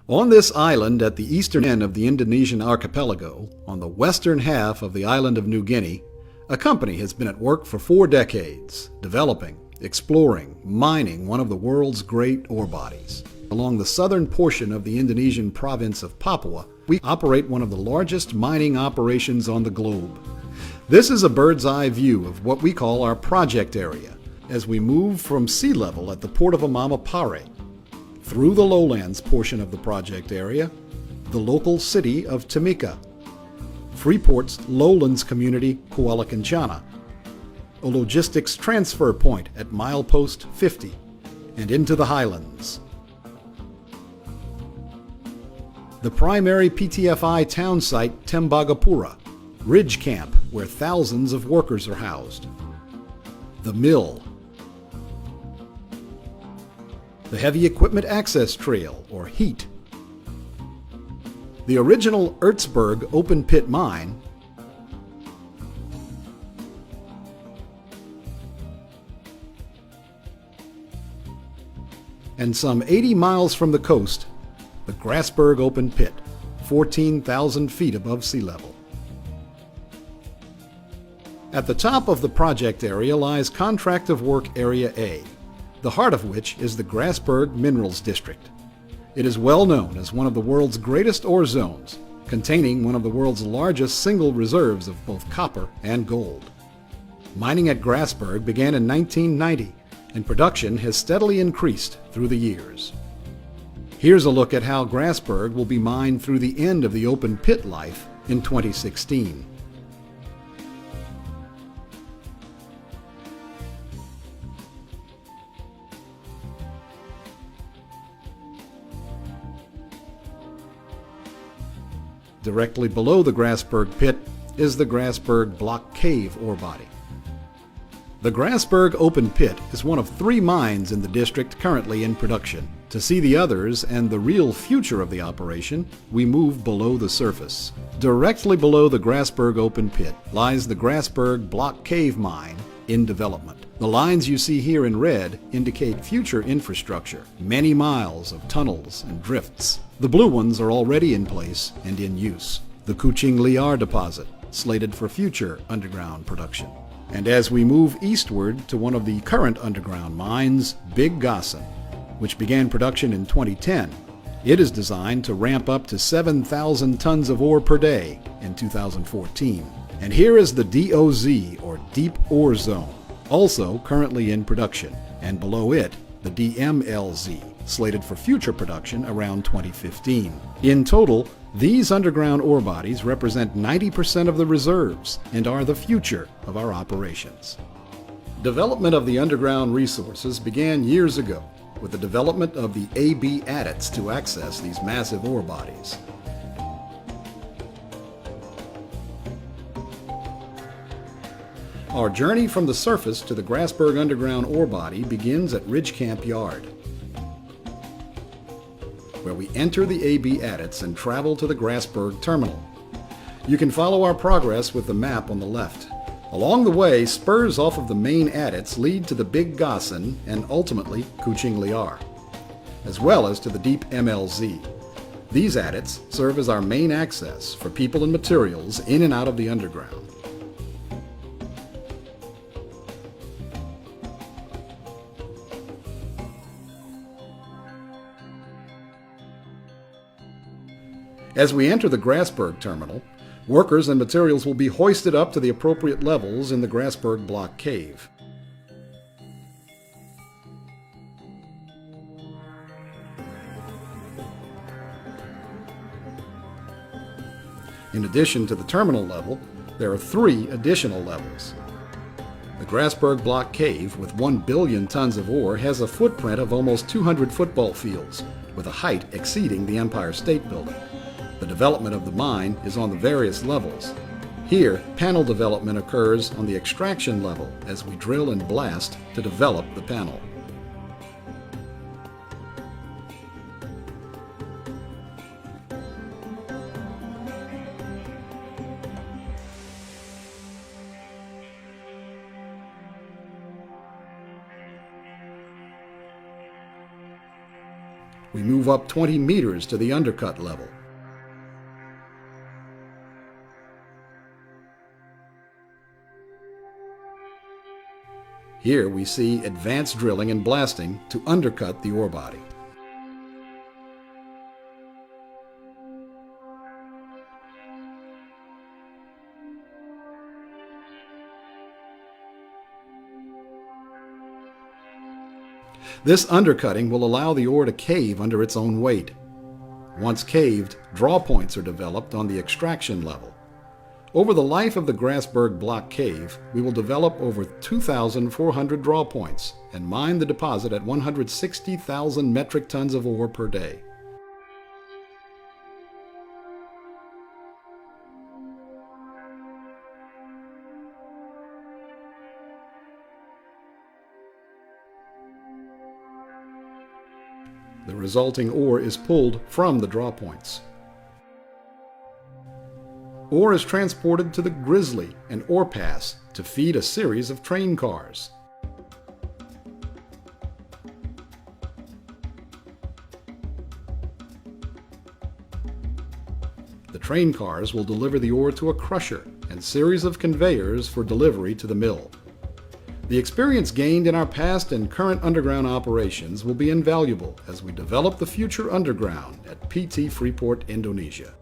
On this island at the eastern end of the Indonesian archipelago, on the western half of the island of New Guinea, a company has been at work for 4 decades, developing, exploring, mining one of the world's great ore bodies. Along the southern portion of the Indonesian province of Papua, we operate one of the largest mining operations on the globe. This is a bird's eye view of what we call our project area, as we move from sea level at the port of Amamapare, through the lowlands portion of the project area, the local city of Timika, Freeport's lowlands community Kuala Kencana, a logistics transfer point at milepost 50, and into the highlands. The primary PTFI town site Tembagapura, Ridge Camp, where thousands of workers are housed. The mill. The Heavy Equipment Access Trail, or HEAT. The original Ertsberg open pit mine, and some 80 miles from the coast, the Grasberg open pit, 14,000 feet above sea level. At the top of the project area lies Contract of Work Area A, the heart of which is the Grasberg Minerals District. It is well known as one of the world's greatest ore zones, containing one of the world's largest single reserves of both copper and gold. Mining at Grasberg began in 1990, and production has steadily increased through the years. Here's a look at how Grasberg will be mined through the end of the open pit life in 2016. Directly below the Grasberg pit is the Grasberg Block Cave ore body. The Grasberg open pit is one of 3 mines in the district currently in production. To see the others and the real future of the operation, we move below the surface. Directly below the Grasberg open pit lies the Grasberg Block Cave mine in development. The lines you see here in red indicate future infrastructure, many miles of tunnels and drifts. The blue ones are already in place and in use. The Kuching Liar deposit, slated for future underground production. And as we move eastward to one of the current underground mines, Big Gossan, which began production in 2010, it is designed to ramp up to 7,000 tons of ore per day in 2014. And here is the DOZ, or Deep Ore Zone, also currently in production, and below it, the DMLZ, slated for future production around 2015. In total, these underground ore bodies represent 90% of the reserves and are the future of our operations. Development of the underground resources began years ago with the development of the AB adits to access these massive ore bodies. Our journey from the surface to the Grasberg underground ore body begins at Ridge Camp Yard, where we enter the AB adits and travel to the Grasberg terminal. You can follow our progress with the map on the left. Along the way, spurs off of the main adits lead to the Big Gossan and ultimately Kuching Liar, as well as to the Deep MLZ. These adits serve as our main access for people and materials in and out of the underground. As we enter the Grasberg terminal, workers and materials will be hoisted up to the appropriate levels in the Grasberg Block Cave. In addition to the terminal level, there are 3 additional levels. The Grasberg Block Cave, with 1 billion tons of ore, has a footprint of almost 200 football fields, with a height exceeding the Empire State Building. The development of the mine is on the various levels. Here, panel development occurs on the extraction level as we drill and blast to develop the panel. We move up 20 meters to the undercut level. Here we see advanced drilling and blasting to undercut the ore body. This undercutting will allow the ore to cave under its own weight. Once caved, draw points are developed on the extraction level. Over the life of the Grasberg Block Cave, we will develop over 2,400 draw points and mine the deposit at 160,000 metric tons of ore per day. The resulting ore is pulled from the draw points. Ore is transported to the Grizzly and Ore Pass to feed a series of train cars. The train cars will deliver the ore to a crusher and series of conveyors for delivery to the mill. The experience gained in our past and current underground operations will be invaluable as we develop the future underground at PT Freeport, Indonesia.